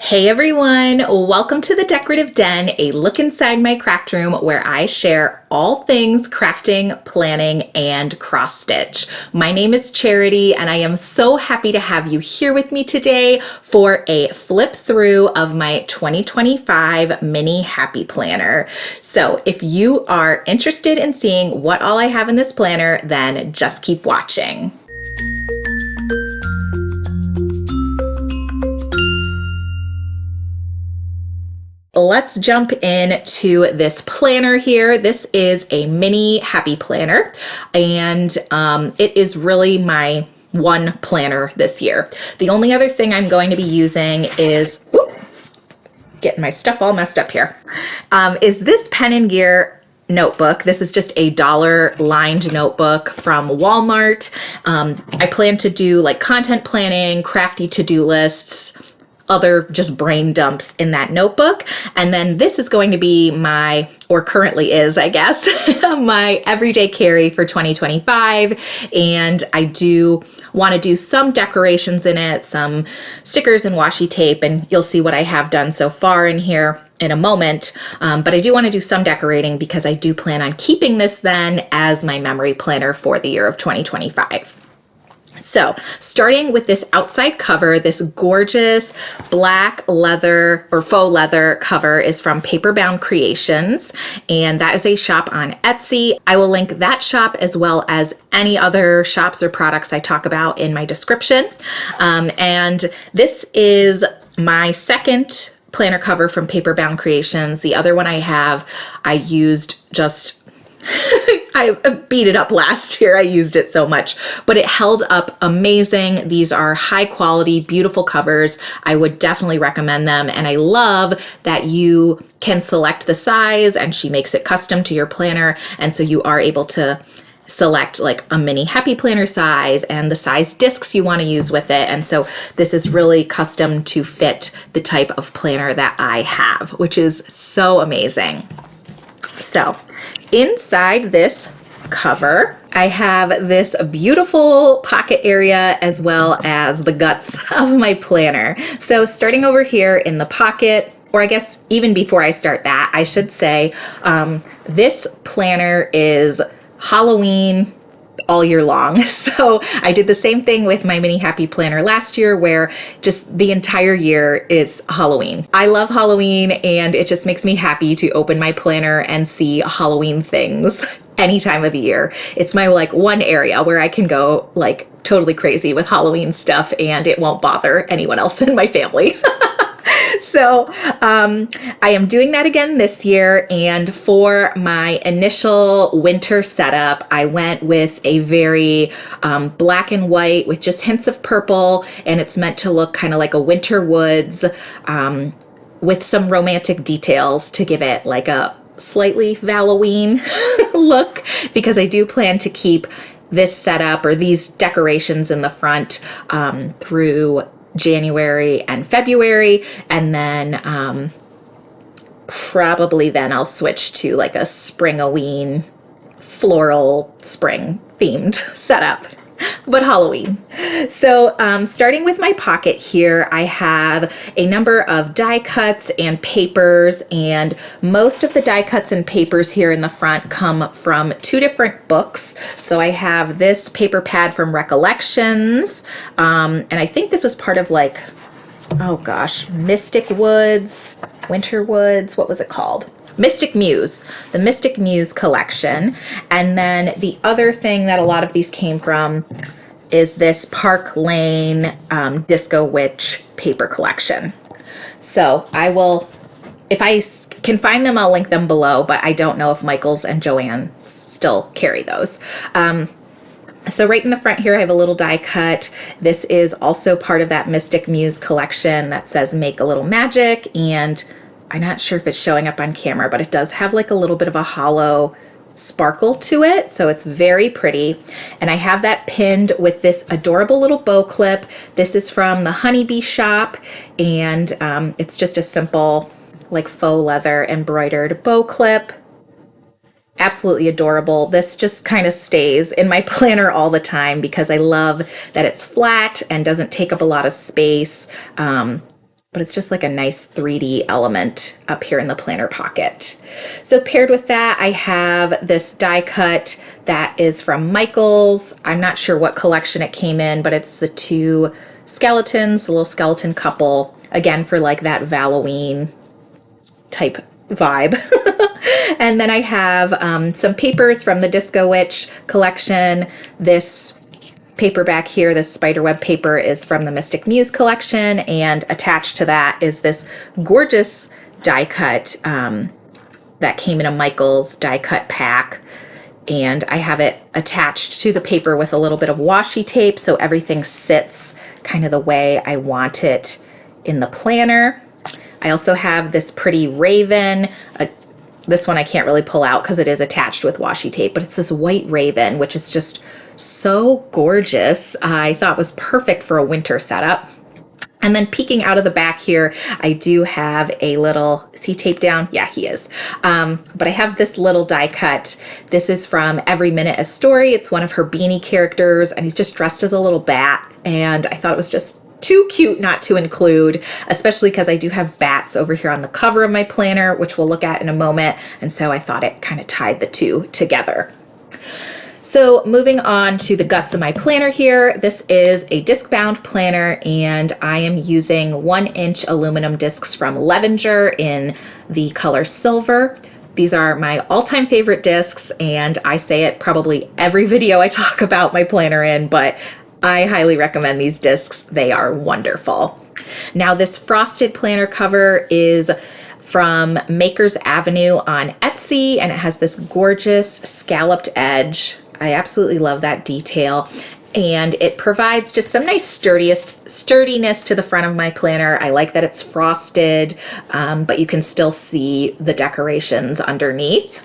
Hey everyone, welcome to the Decorative Den, a look inside my craft room where I share all things crafting, planning, and cross stitch. My name is Charity and I am so happy to have you here with me today for a flip through of my 2025 mini happy planner. So if you are interested in seeing what all I have in this planner, then just keep watching. Let's jump into this planner here. This is a mini happy planner, and it is really my one planner this year. The only other thing I'm going to be using is, getting my stuff all messed up here, is this Pen and Gear notebook. This is just a dollar lined notebook from Walmart. I plan to do like content planning, crafty to-do lists, other just brain dumps in that notebook. And then this is going to be my, or currently is, I guess, my everyday carry for 2025. And I do want to do some decorations in it, some stickers and washi tape, and you'll see what I have done so far in here in a moment. But I do want to do some decorating because I do plan on keeping this then as my memory planner for the year of 2025. So starting with this outside cover, this gorgeous black leather or faux leather cover is from Paperbound Creations, and that is a shop on Etsy. I will link that shop as well as any other shops or products I talk about in my description. And this is my second planner cover from Paperbound Creations. The other one I used just I beat it up last year. I used it so much, but it held up amazing. These are high quality, beautiful covers. I would definitely recommend them. And I love that you can select the size and she makes it custom to your planner. And so you are able to select like a mini happy planner size and the size discs you want to use with it. And so this is really custom to fit the type of planner that I have, which is so amazing. So inside this cover, I have this beautiful pocket area as well as the guts of my planner. So starting over here in the pocket, or I guess even before I start that, I should say this planner is Halloween all year long. So I did the same thing with my mini happy planner last year where just the entire year is Halloween. I love Halloween and it just makes me happy to open my planner and see Halloween things any time of the year. It's my like one area where I can go like totally crazy with Halloween stuff and it won't bother anyone else in my family. So I am doing that again this year, and for my initial winter setup, I went with a very black and white with just hints of purple, and it's meant to look kind of like a winter woods with some romantic details to give it like a slightly Halloween look, because I do plan to keep this setup or these decorations in the front through January and February, and then probably then I'll switch to like a spring-a-ween floral spring themed setup, but Halloween. So starting with my pocket here, I have a number of die cuts and papers, and most of the die cuts and papers here in the front come from two different books. So I have this paper pad from Recollections, and I think this was part of like, oh gosh, Mystic Woods, Winter Woods, what was it called? Mystic Muse, the Mystic Muse collection. And then the other thing that a lot of these came from is this Park Lane Disco Witch paper collection. So I will, if I can find them, I'll link them below, but I don't know if Michaels and Joann still carry those. So right in the front here, I have a little die cut. This is also part of that Mystic Muse collection that says Make a Little Magic, and I'm not sure if it's showing up on camera, but it does have like a little bit of a hollow sparkle to it, so it's very pretty. And I have that pinned with this adorable little bow clip. This is from the Honeybee shop, and it's just a simple like faux leather embroidered bow clip. Absolutely adorable. This just kind of stays in my planner all the time because I love that it's flat and doesn't take up a lot of space. but it's just like a nice 3D element up here in the planner pocket. So paired with that, I have this die cut that is from Michaels. I'm not sure what collection it came in, but it's the two skeletons, the little skeleton couple, again for like that Halloween type vibe. And then I have some papers from the Disco Witch collection. This paper back here, this spiderweb paper, is from the Mystic Muse collection, and attached to that is this gorgeous die cut that came in a Michaels die cut pack, and I have it attached to the paper with a little bit of washi tape so everything sits kind of the way I want it in the planner. I also have this pretty raven. This one I can't really pull out because it is attached with washi tape, but it's this white raven, which is just so gorgeous. I thought was perfect for a winter setup. And then peeking out of the back here, I do have a little, is he taped down? Yeah, he is. But I have this little die cut. This is from Every Minute a Story. It's one of her beanie characters, and he's just dressed as a little bat. And I thought it was just too cute not to include, especially because I do have bats over here on the cover of my planner, which we'll look at in a moment. And so I thought it kind of tied the two together. So moving on to the guts of my planner here, this is a disc bound planner, and I am using 1-inch aluminum discs from Levenger in the color silver. These are my all-time favorite discs, and I say it probably every video I talk about my planner in, but I highly recommend these discs. They are wonderful. Now this frosted planner cover is from Makers Avenue on Etsy, and it has this gorgeous scalloped edge. I absolutely love that detail, and it provides just some nice sturdiness to the front of my planner. I like that it's frosted, but you can still see the decorations underneath.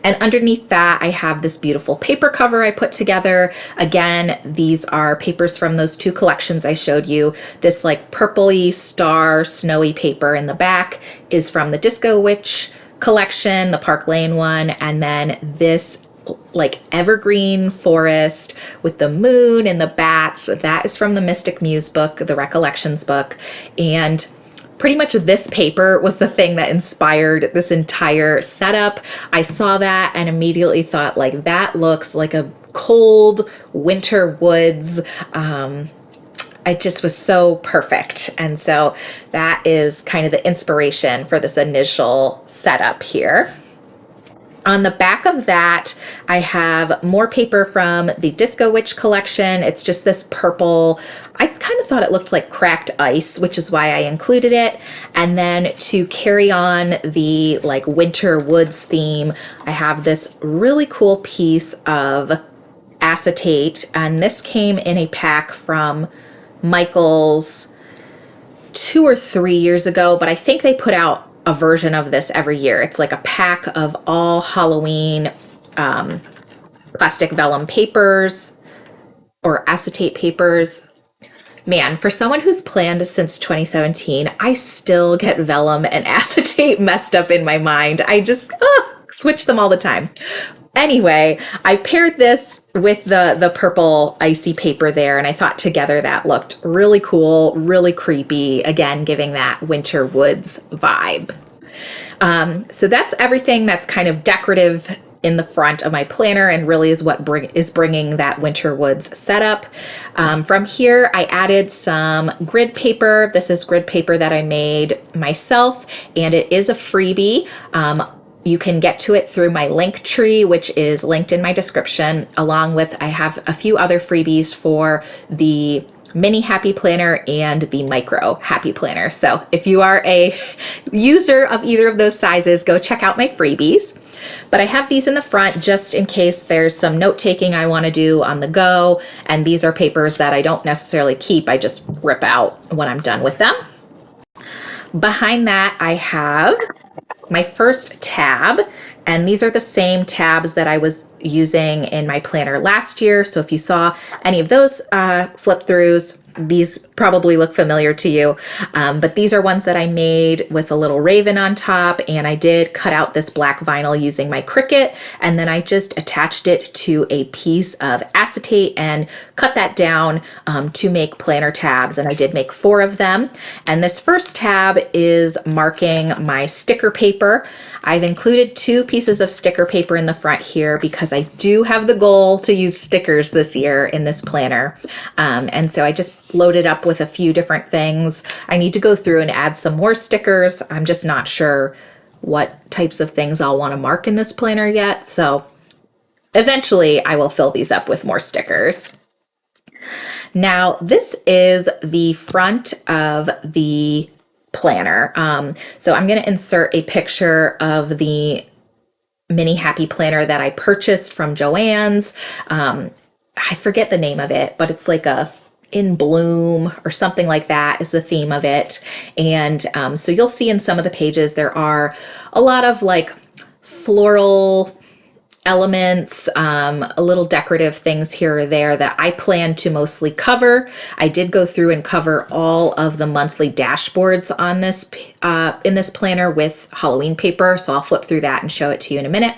And underneath that, I have this beautiful paper cover I put together. Again, these are papers from those two collections I showed you. This like purpley star snowy paper in the back is from the Disco Witch collection, the Park Lane one. And then this like evergreen forest with the moon and the bats, that is from the Mystic Muse book, the Recollections book. And pretty much this paper was the thing that inspired this entire setup. I saw that and immediately thought, like, that looks like a cold winter woods. I just was so perfect. And so that is kind of the inspiration for this initial setup here. On the back of that, I have more paper from the Disco Witch collection. It's just this purple. I kind of thought it looked like cracked ice, which is why I included it. And then to carry on the like winter woods theme, I have this really cool piece of acetate. And this came in a pack from Michaels 2 or 3 years ago, but I think they put out a version of this every year. It's like a pack of all Halloween plastic vellum papers or acetate papers. Man, for someone who's planned since 2017, I still get vellum and acetate messed up in my mind. I just switch them all the time. Anyway, I paired this with the purple icy paper there, and I thought together that looked really cool, really creepy, again, giving that winter woods vibe. So that's everything that's kind of decorative in the front of my planner and really is what is bringing that winter woods setup. From here, I added some grid paper. This is grid paper that I made myself, and it is a freebie. You can get to it through my link tree, which is linked in my description, along with I have a few other freebies for the mini happy planner and the micro happy planner. So if you are a user of either of those sizes, go check out my freebies. But I have these in the front just in case there's some note taking I want to do on the go. And these are papers that I don't necessarily keep. I just rip out when I'm done with them. Behind that, I have my first tab, and these are the same tabs that I was using in my planner last year. So if you saw any of those flip throughs, These probably look familiar to you, but these are ones that I made with a little raven on top, and I did cut out this black vinyl using my Cricut, and then I just attached it to a piece of acetate and cut that down to make planner tabs, and I did make 4 of them. And this first tab is marking my sticker paper. I've included 2 pieces of sticker paper in the front here because I do have the goal to use stickers this year in this planner. And so I just loaded up with a few different things. I need to go through and add some more stickers. I'm just not sure what types of things I'll want to mark in this planner yet. So eventually I will fill these up with more stickers. Now this is the front of the planner. So I'm going to insert a picture of the mini happy planner that I purchased from Joann's. I forget the name of it, but it's like a in bloom or something like that is the theme of it. And so you'll see in some of the pages there are a lot of like floral elements, a little decorative things here or there that I plan to mostly cover. I did go through and cover all of the monthly dashboards on this in this planner with Halloween paper, so I'll flip through that and show it to you in a minute.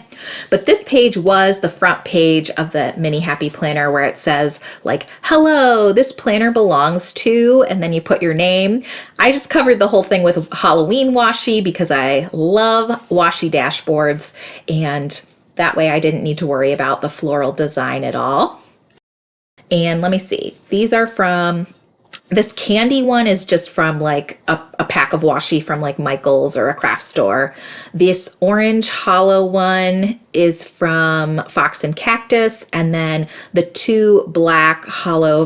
But this page was the front page of the mini happy planner where it says like, hello, this planner belongs to, and then you put your name. I just covered the whole thing with Halloween washi because I love washi dashboards, and that way I didn't need to worry about the floral design at all. And let me see, these are from, this candy one is just from like a pack of washi from like Michael's or a craft store. This orange hollow one is from Fox and Cactus, and then the 2 black hollow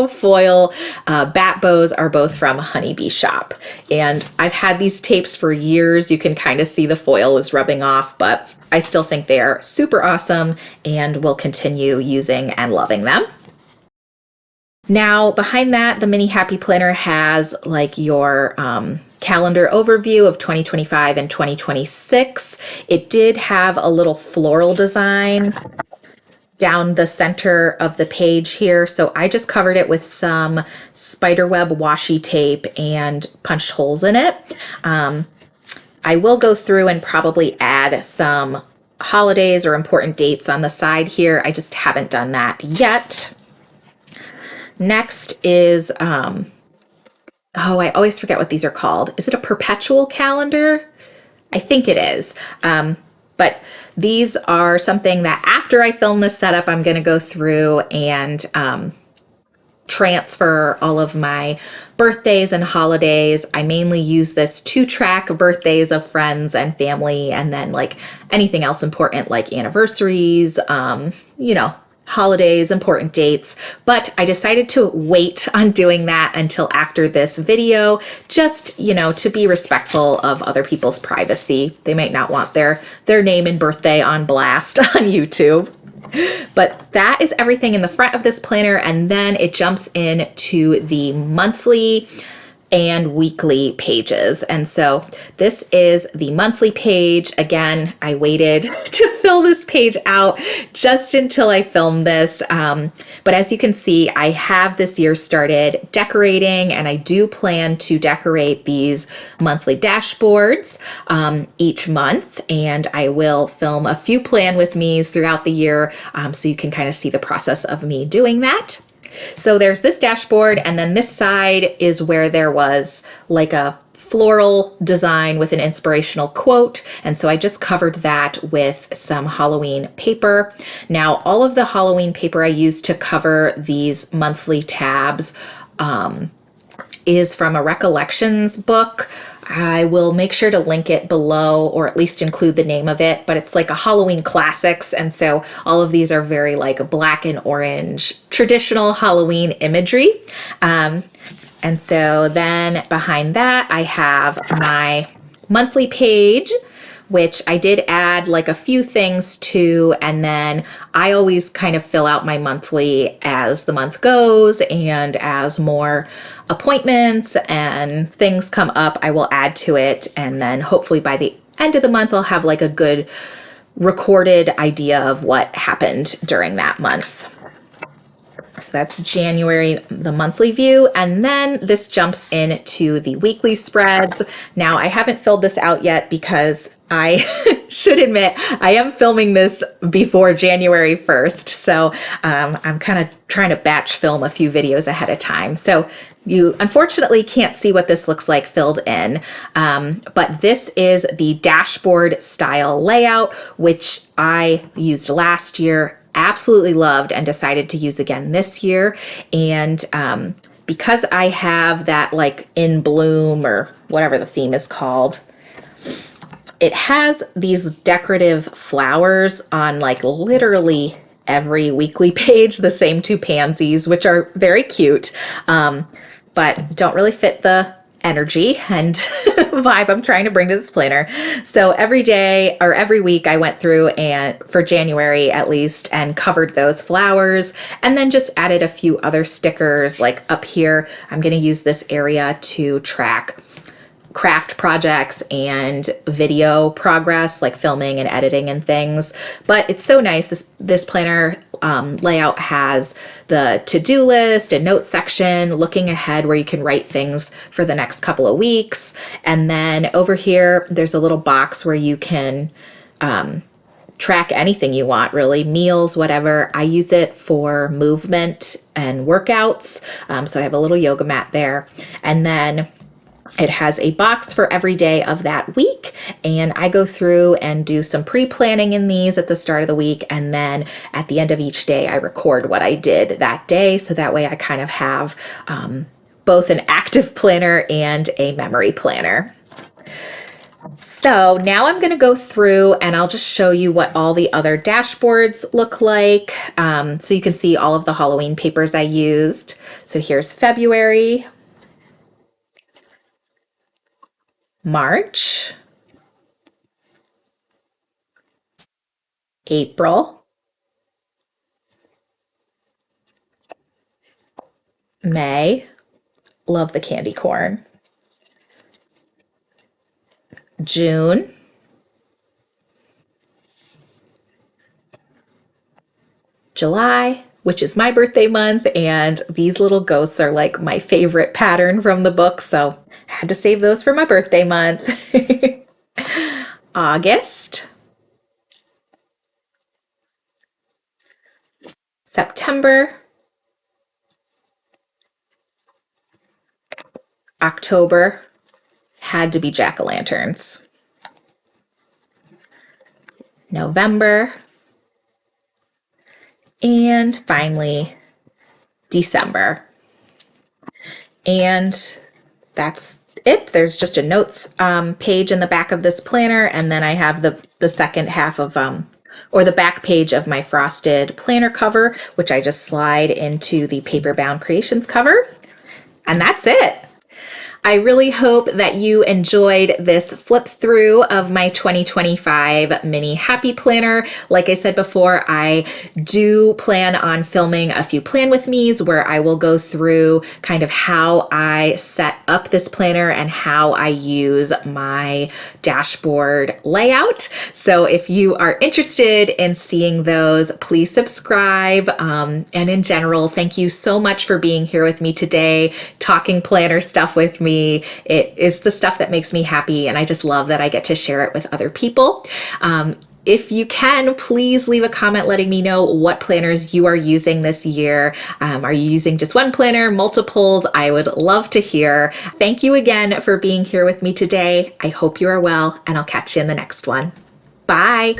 foil bat bows are both from Honeybee Shop. And I've had these tapes for years. You can kind of see the foil is rubbing off, but I still think they are super awesome and will continue using and loving them. Now behind that, the mini happy planner has like your calendar overview of 2025 and 2026. It did have a little floral design down the center of the page here. So I just covered it with some spiderweb washi tape and punched holes in it. I will go through and probably add some holidays or important dates on the side here. I just haven't done that yet. Next is, oh, I always forget what these are called. Is it a perpetual calendar? I think it is. But these are something that after I film this setup, I'm going to go through and transfer all of my birthdays and holidays. I mainly use this to track birthdays of friends and family, and then like anything else important like anniversaries, you know, holidays, important dates. But I decided to wait on doing that until after this video, just, you know, to be respectful of other people's privacy. They might not want their name and birthday on blast on YouTube. But that is everything in the front of this planner, and then it jumps into the monthly and weekly pages. And so this is the monthly page. Again, I waited to fill this page out just until I filmed this. But as you can see, I have this year started decorating, and I do plan to decorate these monthly dashboards each month. And I will film a few plan with me's throughout the year, so you can kind of see the process of me doing that. So there's this dashboard, and then this side is where there was like a floral design with an inspirational quote. And so I just covered that with some Halloween paper. Now, all of the Halloween paper I used to cover these monthly tabs is from a Recollections book. I will make sure to link it below, or at least include the name of it, but it's like a Halloween classics. And so all of these are very like black and orange, traditional Halloween imagery. And so then behind that, I have my monthly page, which I did add like a few things to, and then I always kind of fill out my monthly as the month goes, and as more appointments and things come up, I will add to it, and then hopefully by the end of the month, I'll have like a good recorded idea of what happened during that month. So that's January, the monthly view. And then this jumps into the weekly spreads. Now, I haven't filled this out yet because I should admit I am filming this before January 1st. So I'm kind of trying to batch film a few videos ahead of time. So you unfortunately can't see what this looks like filled in, but this is the dashboard style layout, which I used last year, absolutely loved, and decided to use again this year. And because I have that like in bloom or whatever the theme is called, it has these decorative flowers on like literally every weekly page, the same two pansies, which are very cute, but don't really fit the energy and vibe I'm trying to bring to this planner. So every day or every week I went through and for January at least and covered those flowers and then just added a few other stickers like up here. I'm going to use this area to track craft projects and video progress, like filming and editing and things. But it's so nice. This planner layout has the to-do list and note section, looking ahead where you can write things for the next couple of weeks. And then over here, there's a little box where you can track anything you want, really, meals, whatever. I use it for movement and workouts. So I have a little yoga mat there. And then it has a box for every day of that week, and I go through and do some pre-planning in these at the start of the week, and then at the end of each day, I record what I did that day, so that way I kind of have both an active planner and a memory planner. So now I'm going to go through and I'll just show you what all the other dashboards look like, so you can see all of the Halloween papers I used. So here's February, March, April, May, love the candy corn, June, July, which is my birthday month, and these little ghosts are like my favorite pattern from the book, so I had to save those for my birthday month. August, September, October, had to be jack-o'-lanterns. November, and finally, December. And that's it. There's just a notes page in the back of this planner, and then I have the second half of or the back page of my frosted planner cover, which I just slide into the paper bound creations cover, and that's it. I really hope that you enjoyed this flip through of my 2025 mini happy planner. Like I said before, I do plan on filming a few plan with me's where I will go through kind of how I set up this planner and how I use my dashboard layout. So if you are interested in seeing those, please subscribe. And in general, thank you so much for being here with me today, talking planner stuff with me. It is the stuff that makes me happy, and I just love that I get to share it with other people. If you can, please leave a comment letting me know what planners you are using this year. Are you using just one planner, multiples? I would love to hear. Thank you again for being here with me today. I hope you are well, and I'll catch you in the next one. Bye.